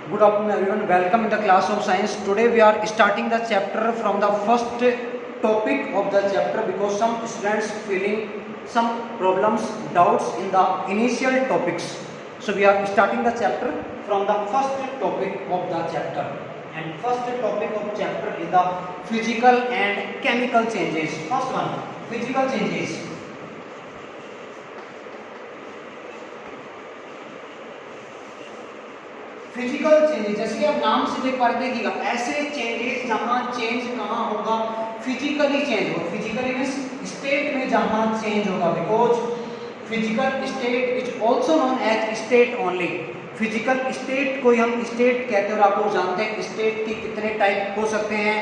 Good afternoon everyone, welcome in the class of science. Today we are starting the chapter from the first topic of the chapter because some students feeling some problems, doubts in the initial topics. So we are starting the chapter from the first topic of the chapter. And first topic of chapter is the physical and chemical changes. First one, physical changes. Physical changes, जैसे कि आप नाम से देख पा रहे देखिएगा, ऐसे चेंजेस जहां चेंज कहां होगा, फिजिकली चेंज होगा. फिजिकली मींस स्टेट में जहां चेंज होगा, because physical state is also known as state only. Physical state को हम स्टेट कहते हैं और आप लोग जानते हैं स्टेट के कितने टाइप हो सकते हैं,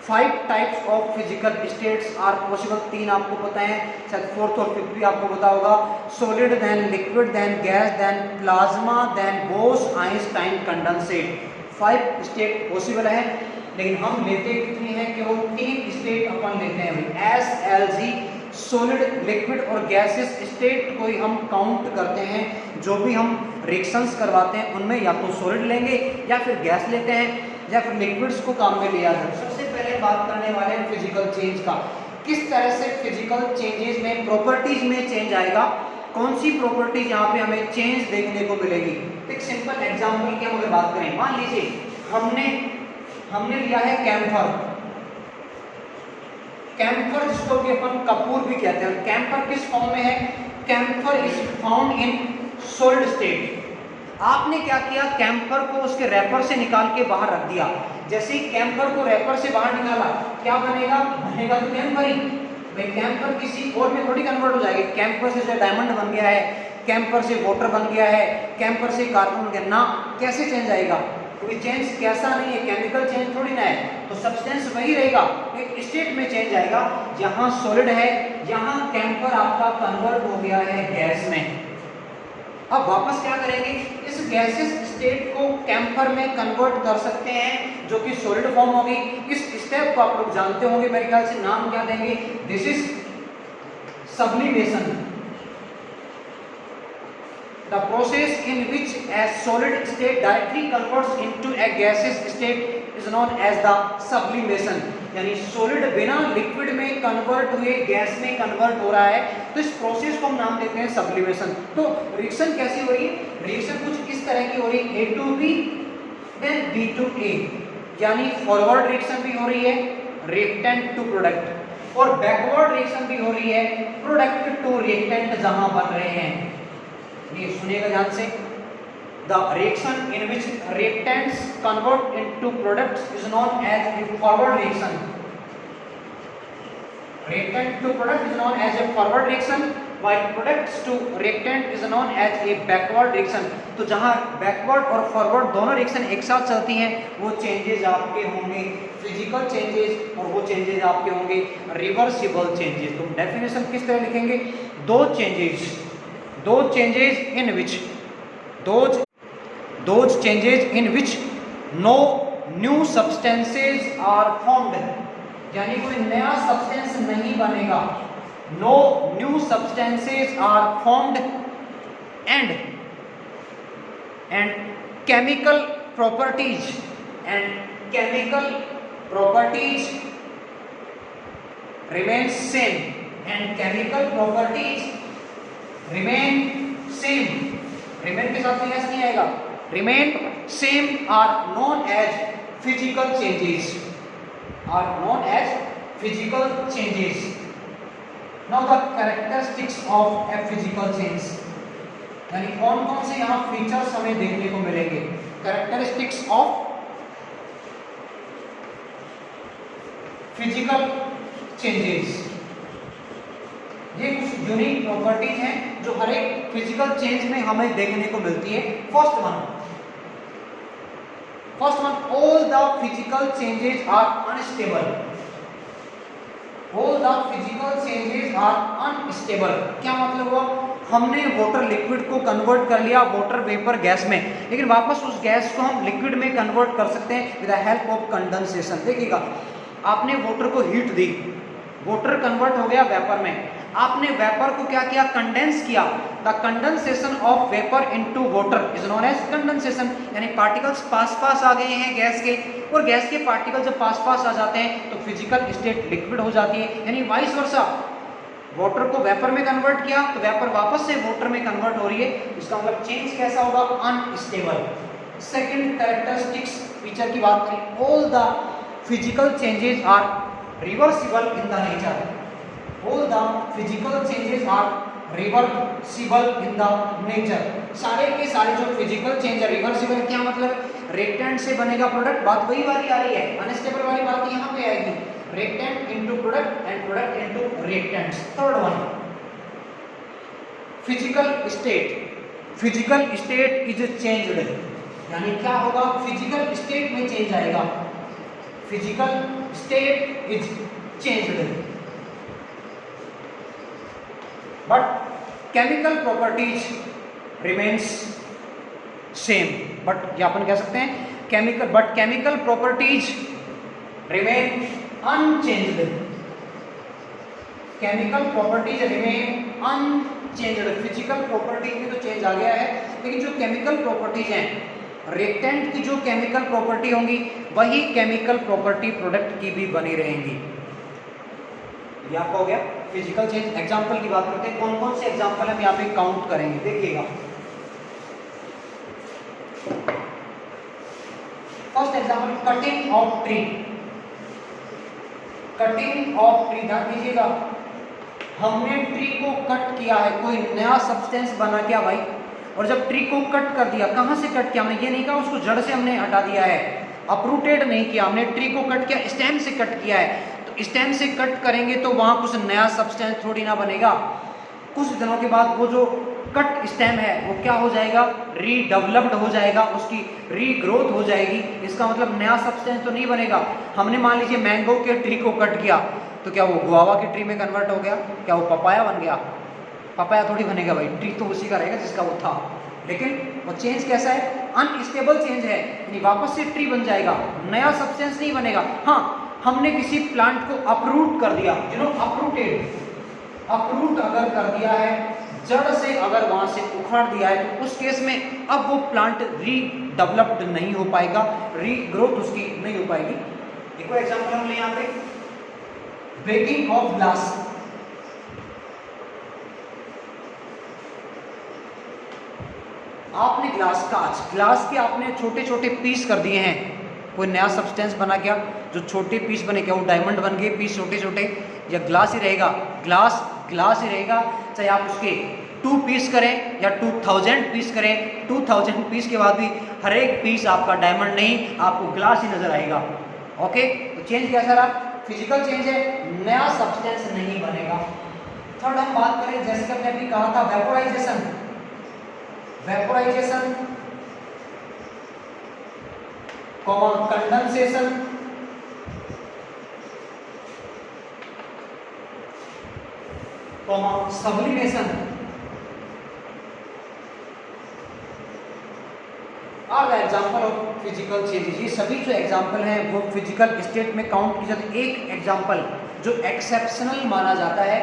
5 types of physical states are possible. 3 आपको पता है, शायद 4th और 5th भी आपको पता होगा. Solid, then liquid, then gas, then plasma, then Bose Einstein condensate. 5 state possible है, लेकिन हम लेते कितनी है, केवल 3 स्टेट अपन लेते हैं. SLG सॉलिड, लिक्विड और गैसेस स्टेट को ही हम काउंट करते हैं. जो भी हम रिएक्शंस करवाते हैं उनमें या तो सॉलिड लेंगे या फिर गैस लेते हैं या फिर लिक्विड्स को काम में लिया जाए. सबसे पहले बात करने वाले हैं फिजिकल चेंज का. किस तरह से फिजिकल चेंजेस में प्रॉपर्टीज में चेंज आएगा, कौन सी प्रॉपर्टीज यहाँ पे हमें चेंज देखने को मिलेगी. एक सिंपल एग्जांपल की हम अगर बात करें, मान लीजिए हमने लिया है कैम्फर जिसको कि अपन कपूर भी कहते हैं. कैम्फर किस फॉर्म में है, camphor is found in solid state. आपने क्या किया, कैम्फर को उसके रैपर से निकाल के बाहर रख दिया. जैसे ही कैम्फर को रैपर से बाहर निकाला, क्या बनेगा तो कैम्फर ही. भाई कैम्फर किसी और में थोड़ी कन्वर्ट हो जाएगी. कैम्फर से जो डायमंड बन गया है, कैम्फर से वाटर बन गया है, कैम्फर से कार्बन बन गया ना, कैसे चेंज आएगा. क्योंकि चेंज कैसा नहीं है, केमिकल चेंज थोड़ी ना है, तो सब्सटेंस वही रहेगा. एक स्टेट में चेंज आएगा, यहाँ सॉलिड है, यहाँ कैम्फर आपका कन्वर्ट हो गया है गैस में. अब वापस क्या करेंगे, इस गैसेस स्टेट को कैम्फर में कन्वर्ट कर सकते हैं जो कि सॉलिड फॉर्म होगी. इस स्टेप को आप लोग जानते होंगे, मेरे ख्याल से नाम क्या देंगे, this is sublimation. The process in which a solid state directly converts into a gaseous state is known as the sublimation. यानी सॉलिड बिना लिक्विड में कन्वर्ट हुए गैस में कन्वर्ट हो रहा है, तो इस प्रोसेस को हम नाम देते हैं सब्लिमेशन. तो रिएक्शन कैसी हो रही है, रिएक्शन कुछ इस तरह की हो रही है, A to B then B to A. यानी फॉरवर्ड रिएक्शन भी हो रही है, रिएक्टेंट टू प्रोडक्ट, और बैकवर्ड रिएक्शन भी हो रही है, प्रोडक्ट टू रिएक्टेंट जहां बन रहे हैं. ये सुनिएगा ध्यान से. The reaction in which reactants convert into products is known as a forward reaction. Reactant to product is known as a forward reaction, while products to reactant is known as a backward reaction. तो जहाँ backward और forward दोनों reaction एक साथ चलती हैं, वो changes आपके होंगे फिजिकल चेंजेस, और वो चेंजेस आपके होंगे रिवर्सिबल चेंजेस. तो डेफिनेशन किस तरह लिखेंगे, those changes in which no new substances are formed. यानी कोई नया सब्सटेंस नहीं बनेगा. No new substances are formed and chemical properties remain same, and chemical properties remain same. remain के साथ यस नहीं आएगा, remain same are known as physical changes. Now the characteristics of a physical change, यानी कौन कौन से यहाँ features हमें देखने को मिलेंगे. कैरेक्टरिस्टिक्स ऑफ फिजिकल चेंजेस, ये कुछ यूनिक प्रॉपर्टीज हैं जो हर एक फिजिकल चेंज में हमें देखने को मिलती है. First one, all the physical changes are unstable. क्या मतलब हुआ, हमने वाटर लिक्विड को कन्वर्ट कर लिया वाटर वेपर गैस में, लेकिन वापस उस गैस को हम लिक्विड में कन्वर्ट कर सकते हैं with the help of condensation. देखिएगा, आपने वाटर को हीट दी, वाटर कन्वर्ट हो गया वेपर में, आपने वेपर को क्या किया, कंडेंस किया। The condensation of vapour into water is known as condensation, यानी पार्टिकल्स पास पास आ गए हैं गैस के, और गैस के पार्टिकल जब पास पास आ जाते हैं तो फिजिकल स्टेट लिक्विड हो जाती है, यानी वाइस वर्सा। वाटर को वेपर में कन्वर्ट किया तो वेपर वापस से वाटर में कन्वर्ट हो रही है, इसका मतलब चेंज कैसा होगा, अनस्टेबल। सेकंड कैरेक्टरिस्टिक्स फीचर की बात करें, all the physical changes are reversible in the nature, all the physical changes are reversible in the nature. सारे के सारे जो फिजिकल चेंज है रिवर्सिबल, क्या मतलब, रिएक्टेंट से बनेगा प्रोडक्ट, बात वही वाली आ रही है, अनस्टेबल वाली बात यहाँ पे आएगी, reactant into product and product into reactants. Third one, physical state is changed, यानी क्या होगा, फिजिकल स्टेट में चेंज आएगा, physical state is changed, but chemical properties remains same. But या अपन कह सकते हैं chemical properties remain unchanged, chemical properties remain unchanged. Physical properties में तो चेंज आ गया है, लेकिन जो केमिकल प्रॉपर्टीज हैं, रिएक्टेंट की जो केमिकल प्रॉपर्टी होंगी वही केमिकल प्रॉपर्टी प्रोडक्ट की भी बनी रहेंगी। ये आपका हो गया फिजिकल चेंज। एग्जांपल की बात करते हैं, कौन कौन से एग्जांपल हम यहाँ पे काउंट करेंगे, देखिएगा। First example, cutting of tree, cutting of tree, ध्यान दीजिएगा, हमने ट्री को कट किया है, कोई नया सब्सटेंस बना क्या भाई, और जब ट्री को कट कर दिया, कहाँ से कट किया हमने, ये नहीं कहा उसको जड़ से हमने हटा दिया है, अपरूटेड नहीं किया हमने, ट्री को कट किया, स्टेम से कट किया है, तो स्टेम से कट करेंगे तो वहां कुछ नया सब्सटेंस थोड़ी ना बनेगा, कुछ दिनों के बाद वो जो कट स्टेम है वो क्या हो जाएगा, रीडेवलप्ड हो जाएगा, उसकी रीग्रोथ हो जाएगी, इसका मतलब नया सब्सटेंस तो नहीं बनेगा। हमने मान लीजिए मैंगो के ट्री को कट किया, तो क्या वो गुआवा के ट्री में कन्वर्ट हो गया, क्या वो पपाया बन गया, पपाया थोड़ी बनेगा भाई, ट्री तो उसी का रहेगा जिसका वो था, लेकिन वो चेंज कैसा है, अनस्टेबल चेंज है, यानी वापस से ट्री बन जाएगा, नया सब्सटेंस नहीं बनेगा। हाँ, हमने किसी प्लांट को अपरूट कर दिया, अपरूट अगर कर दिया है, जड़ से अगर वहां से उखाड़ दिया है, तो उस केस में अब वो प्लांट रीडेवलप्ड नहीं हो पाएगा, रीग्रोथ उसकी नहीं हो पाएगी। एक और एग्जांपल हम ले यहाँ पे, ब्रेकिंग ऑफ ग्लास, आपने ग्लास के आपने छोटे छोटे पीस कर दिए हैं, कोई नया सब्सटेंस बना क्या, जो छोटे पीस बने, क्या वो डायमंड बन गए पीस छोटे छोटे, या ग्लास ही रहेगा, ग्लास ही रहेगा, चाहे आप उसके 2 पीस करें या 2000 पीस करें, 2000 पीस के बाद भी हर एक पीस आपका डायमंड नहीं, आपको ग्लास ही नजर आएगा। ओके, तो चेंज कैसा रहा, फिजिकल चेंज है, नया सब्सटेंस नहीं बनेगा। थर्ड हम बात करें, जैसे कि हमने अभी कहा था, vaporisation, condensation, sublimation are the example of physical changes. ये सभी जो एग्जाम्पल हैं वो फिजिकल स्टेट में काउंट की जाती है। एक एग्जाम्पल जो एक्सेप्शनल माना जाता है,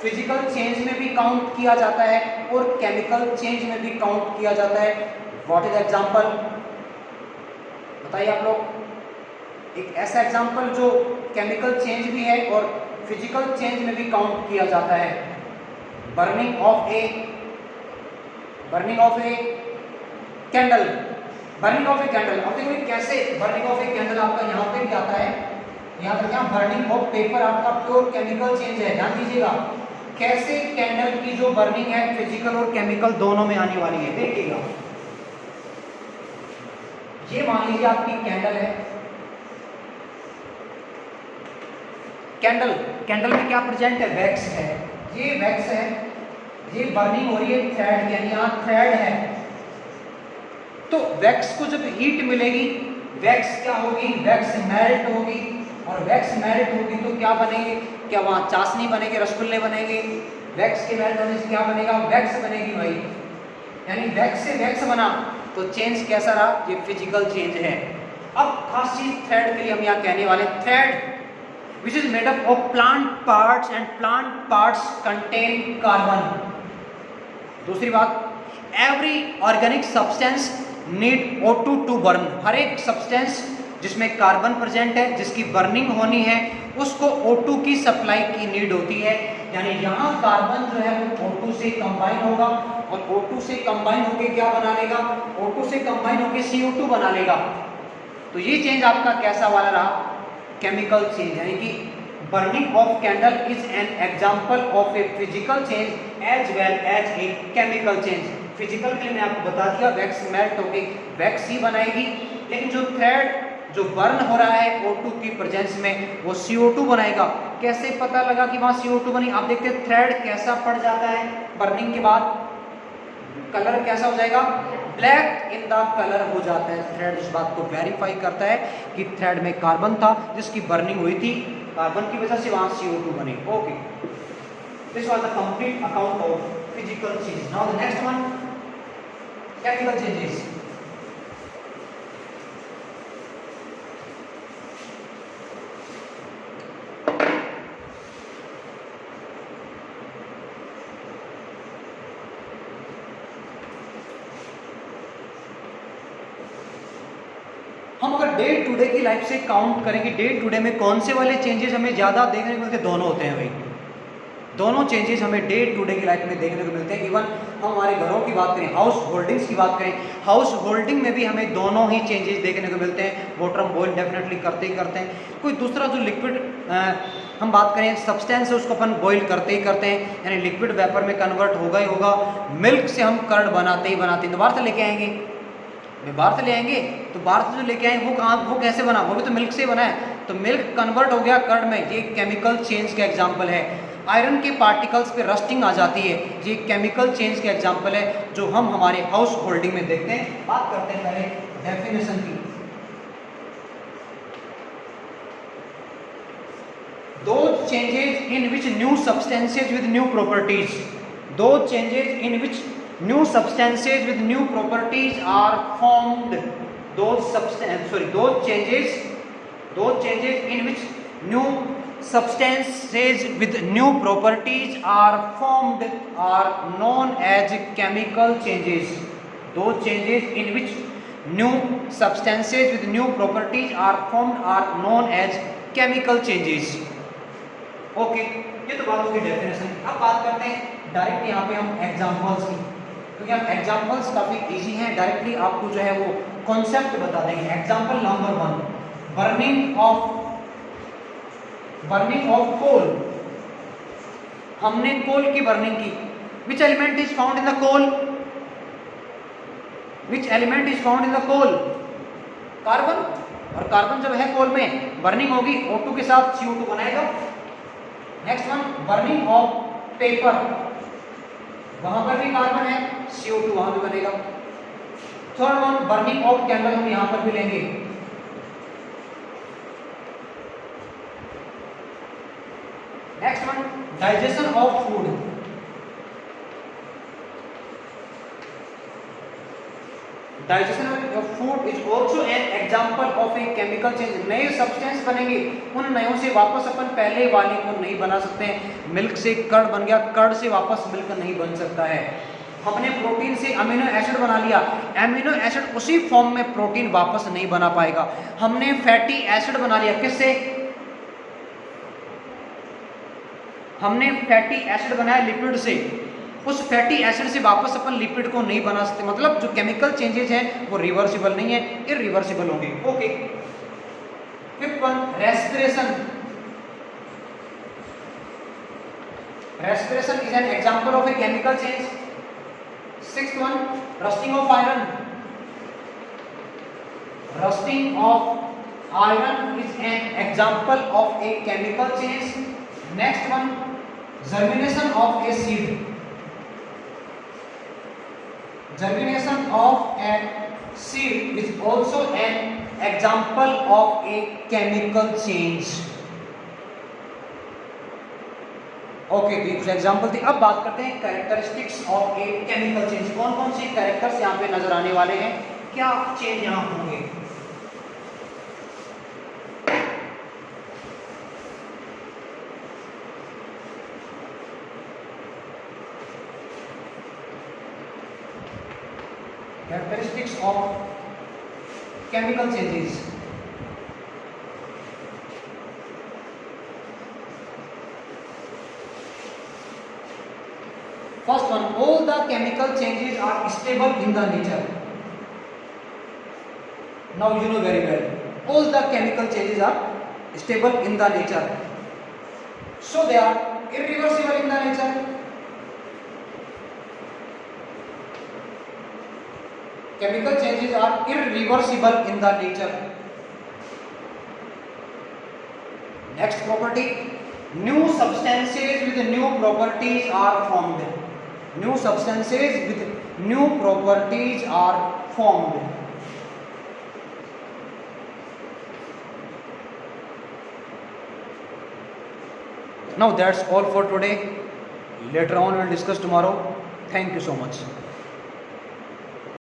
फिजिकल चेंज में भी काउंट किया जाता है और केमिकल चेंज में भी काउंट किया जाता है। व्हाट इज एग्जाम्पल, बताइए आप लोग। एक ऐसा एग्जाम्पल जो केमिकल चेंज भी है और फिजिकल चेंज में भी काउंट किया जाता है, burning of a candle, burning of a candle. अब देखिए कैसे बर्निंग ऑफ ए कैंडल आपका यहाँ पे भी आता है, यहाँ तक यहाँ बर्निंग ऑफ पेपर आपका प्योर केमिकल चेंज है। ध्यान दीजिएगा कैसे कैंडल की जो बर्निंग है फिजिकल और केमिकल दोनों में आने वाली है। देखिएगा, ये मान लीजिए आपकी कैंडल है, कैंडल में क्या प्रेजेंट है, वैक्स है, ये वैक्स है, ये बर्निंग हो रही है थ्रेड, यानी यहाँ थ्रेड है। तो वैक्स को जब हीट मिलेगी, वैक्स क्या होगी, वैक्स मेल्ट होगी, और वैक्स मेल्ट होगी तो क्या बनेगी, क्या वहाँ चाशनी बनेगी, रसगुल्ले बनेंगे। वैक्स के मेल्ट होने से क्या बनेगा, वैक्स बनेगी भाई, यानी वैक्स से वैक्स बना, तो चेंज कैसा रहा, ये फिजिकल चेंज है। अब खास चीज थ्रेड के लिए हम यहाँ कहने वाले, thread which is made up of plant parts and plant parts contain carbon. दूसरी बात, every organic substance need O2 to burn. हर एक सब्सटेंस जिसमें कार्बन प्रेजेंट है, जिसकी बर्निंग होनी है, उसको O2 की सप्लाई की नीड होती है। यानी यहाँ कार्बन जो है वो O2 से कंबाइन होगा और O2 से कंबाइन होके क्या बना लेगा, O2 से कंबाइन होके CO2 बना लेगा। तो ये चेंज आपका कैसा वाला रहा, केमिकल चेंज, यानी कि burning of candle is an example of a physical change as well as a chemical change. Physical के लिए मैं आपको बता दिया, वैक्स मेल्ट होके वैक्स ही बनाएगी, लेकिन जो थ्रेड जो बर्न हो रहा है O2 की प्रेजेंस में वो CO2 बनाएगा। कैसे पता लगा कि वहाँ CO2 बनी, आप देखते हैं थ्रेड कैसा पड़ जाता है बर्निंग के बाद, कलर कैसा हो जाएगा, ब्लैक इन द कलर हो जाता है। थ्रेड इस बात को वेरीफाई करता है कि थ्रेड में कार्बन था जिसकी बर्निंग हुई थी, कार्बन की वजह से वहां CO2 बने। Okay, this was the complete account of physical change. Now the next one, chemical changes. हम अगर डे टू डे की लाइफ से काउंट करेंगे, डे टू डे में कौन से वाले चेंजेस हमें ज़्यादा देखने को मिलते हैं, दोनों होते हैं भाई। दोनों चेंजेस हमें डे टू डे की लाइफ में देखने को मिलते हैं। इवन हम हमारे घरों की बात करें, हाउस होल्डिंग्स की बात करें, हाउस होल्डिंग में भी हमें दोनों ही चेंजेस देखने को मिलते हैं। वाटर हम बॉयल डेफिनेटली करते ही करते हैं। कोई दूसरा जो लिक्विड हम बात करें सब्सटेंस है, उसको अपन बॉईल करते ही करते हैं, यानी लिक्विड वेपर में कन्वर्ट होगा ही होगा। मिल्क से हम कर्ड बनाते ही बनाते हैं, तो बाहर से लेके आएंगे, बाहर से ले आएंगे, तो बाहर से जो लेके आए वो कहाँ, वो कैसे बना, वो भी तो मिल्क से बना है। तो मिल्क कन्वर्ट हो गया कर्ड में, ये केमिकल चेंज का एग्जांपल है। आयरन के पार्टिकल्स पे रस्टिंग आ जाती है, ये केमिकल चेंज का एग्जांपल है जो हम हमारे हाउस होल्डिंग में देखते हैं। बात करते हैं पहले डेफिनेशन की। दो changes in which new substances with new properties, दो changes in which new substances with new properties are formed, those changes in which new substances with new properties are formed are known as chemical changes. Those changes in which new substances with new properties are formed are known as chemical changes. Okay, ये तो बात होगी definition. अब बात करते हैं direct यहाँ पे हम एग्जांपल्स की, क्योंकि हम एग्जांपल्स काफी इजी हैं, डायरेक्टली आपको जो है वो कॉन्सेप्ट बता देंगे। Example number 1, burning of coal. हमने कोल की बर्निंग की। Which element is found in the coal, which element is found in the coal, carbon. और कार्बन जब है कोल में, बर्निंग होगी, O2 के साथ CO2 बनाएगा। Next one, burning of paper, वहां पर भी कार्बन है, CO2 वहां भी बनेगा। Third one, burning of candle, हम यहां पर भी लेंगे। Next one, digestion of food. Digestion of food is also an example of A chemical change. नए सब्सटेंस बनेंगे, उन नयों से वापस अपन पहले वाले को नहीं बना सकते हैं। मिल्क से कर्ड बन गया, कर्ड से वापस मिल्क नहीं बन सकता है। हमने प्रोटीन से अमीनो एसिड बना लिया, अमीनो एसिड उसी फॉर्म में प्रोटीन वापस नहीं बना पाएगा। हमने फैटी एसिड बना लिया, किससे, हमने फैटी एसिड बनाया लिपिड से, उस फैटी एसिड से वापस अपन लिपिड को नहीं बना सकते। मतलब जो केमिकल चेंजेस हैं वो रिवर्सिबल नहीं है, इरिवर्सिबल होंगे। Okay, fifth one, respiration. Respiration is an example of A chemical change. Sixth one, rusting of iron. Rusting of iron is an example of A chemical change. Next one, germination of a seed. Germination of a seed is also an example of a chemical change. Okay, तो कुछ example थी। अब बात करते हैं characteristics of A chemical change. कौन कौन से कैरेक्टर्स यहाँ पे नजर आने वाले हैं, क्या चेंज यहाँ होंगे। of chemical changes. First one, all the chemical changes are stable in the nature. Now you know very well, all the chemical changes are stable in the nature, so they are irreversible in the nature. Chemical changes are irreversible in the nature. Next property, new substances with new properties are formed. New substances with new properties are formed. Now that's all for today. Later on we'll discuss tomorrow. Thank you so much.